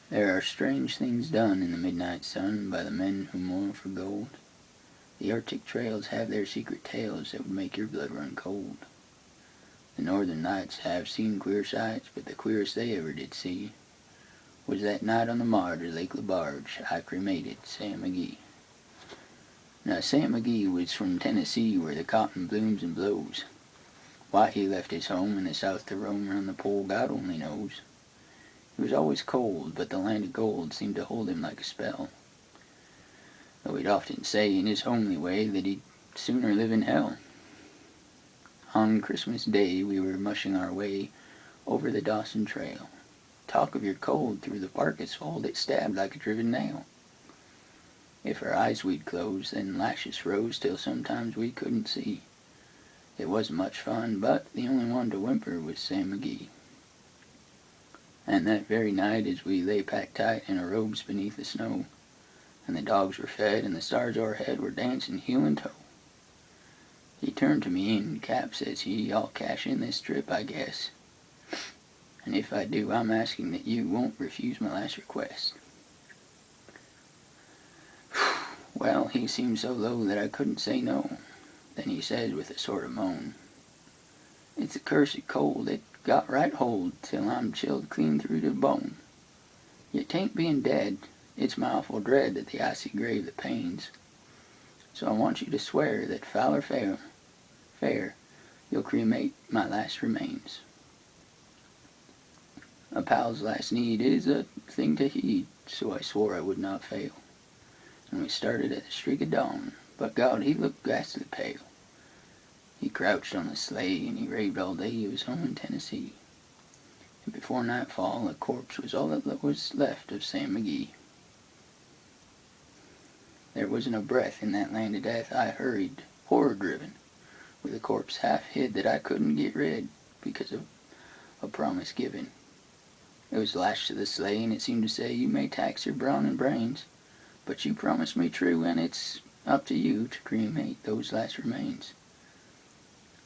There are strange things done in the midnight sun by the men who moil for gold. The Arctic trails have their secret tales that would make your blood run cold. The northern nights have seen queer sights, but the queerest they ever did see was that night on the Marge at Lake LaBarge I cremated Sam McGee. Now Sam McGee was from Tennessee where the cotton blooms and blows. Why he left his home in the south to roam around the pole God only knows. It was always cold, but the land of gold seemed to hold him like a spell. Though he'd often say in his homely way that he'd sooner live in hell. On Christmas Day we were mushing our way over the Dawson Trail. Talk of your cold through the bark asphalt, it stabbed like a driven nail. If our eyes we'd close, then lashes froze till sometimes we couldn't see. It wasn't much fun, but the only one to whimper was Sam McGee. And that very night, as we lay packed tight in our robes beneath the snow, and the dogs were fed and the stars o'erhead were dancing heel and toe, he turned to me and, Cap, says he, I'll cash in this trip, I guess. And if I do, I'm asking that you won't refuse my last request. Well, he seemed so low that I couldn't say no. Then he says with a sort of moan, it's a cursed cold, it got right hold till I'm chilled clean through to the bone. Yet 'tain't being dead, it's my awful dread that the icy grave that pains. So I want you to swear that foul or fair, you'll cremate my last remains. A pal's last need is a thing to heed, so I swore I would not fail. And we started at the streak of dawn, but God, he looked ghastly pale. He crouched on the sleigh and he raved all day he was home in Tennessee. And before nightfall, a corpse was all that was left of Sam McGee. There wasn't a breath in that land of death. I hurried, horror-driven, with a corpse half hid that I couldn't get rid because of a promise given. It was lashed to the sleigh and it seemed to say, you may tax your brawn and brains, but you promised me true and it's up to you to cremate those last remains.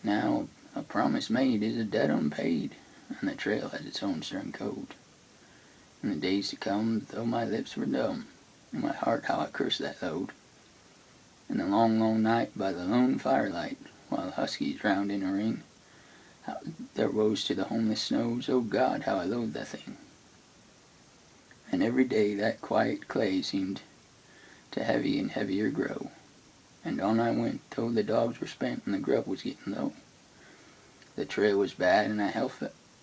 Now, a promise made is a debt unpaid, and the trail has its own stern code. In the days to come, though my lips were dumb, in my heart how I cursed that load. In the long, long night by the lone firelight, while huskies round in a ring, how their woes to the homeless snows, oh God, how I loathed the thing. And every day that quiet clay seemed to heavy and heavier grow. And on I went, though the dogs were spent and the grub was getting low. The trail was bad and I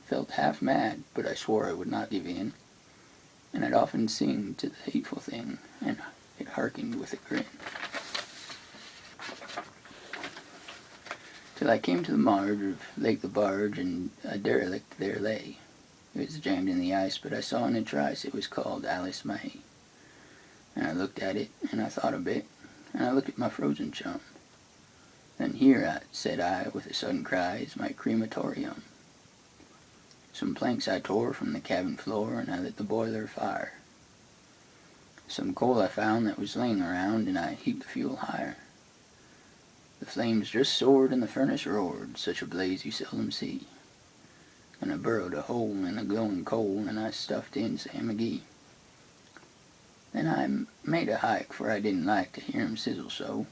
felt half mad, but I swore I would not give in. And I'd often sing to the hateful thing, and it hearkened with a grin. Till I came to the marge of Lake LaBarge, and a derelict there lay. It was jammed in the ice, but I saw in a trice it was called Alice May. And I looked at it, and I thought a bit, and I looked at my frozen chum. Then here, said I, with a sudden cry, is my crematorium. Some planks I tore from the cabin floor, and I lit the boiler fire. Some coal I found that was laying around, and I heaped the fuel higher. The flames just soared, and the furnace roared, such a blaze you seldom see. And I burrowed a hole in the glowing coal, and I stuffed in Sam McGee. Then I made a hike, for I didn't like to hear him sizzle so.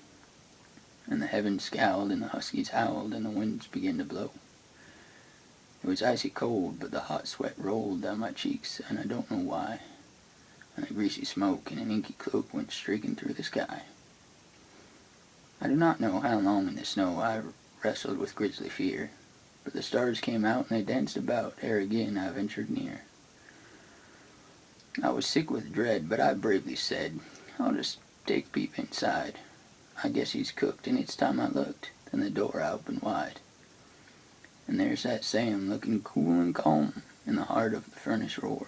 And the heavens scowled, and the huskies howled, and the winds began to blow. It was icy cold, but the hot sweat rolled down my cheeks, and I don't know why. And the greasy smoke in an inky cloak went streaking through the sky. I do not know how long in the snow I wrestled with grisly fear, but the stars came out and they danced about ere again I ventured near. I was sick with dread, but I bravely said, I'll just take a peep inside. I guess he's cooked, and it's time I looked. Then the door I opened wide. And there sat Sam, looking cool and calm in the heart of the furnace roar.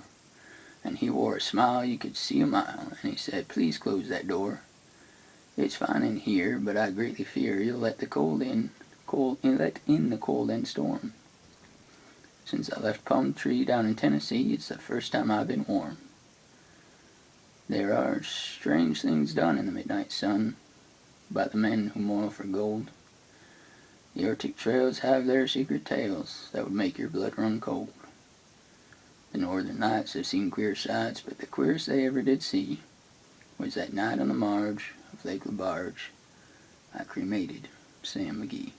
And he wore a smile you could see a mile, and he said, please close that door. It's fine in here, but I greatly fear you'll let let in the cold and storm. Since I left Palm Tree down in Tennessee, it's the first time I've been warm. There are strange things done in the midnight sun by the men who moil for gold. The Arctic trails have their secret tales that would make your blood run cold. The northern nights have seen queer sights, but the queerest they ever did see was that night on the marge of Lake LaBarge I cremated Sam McGee.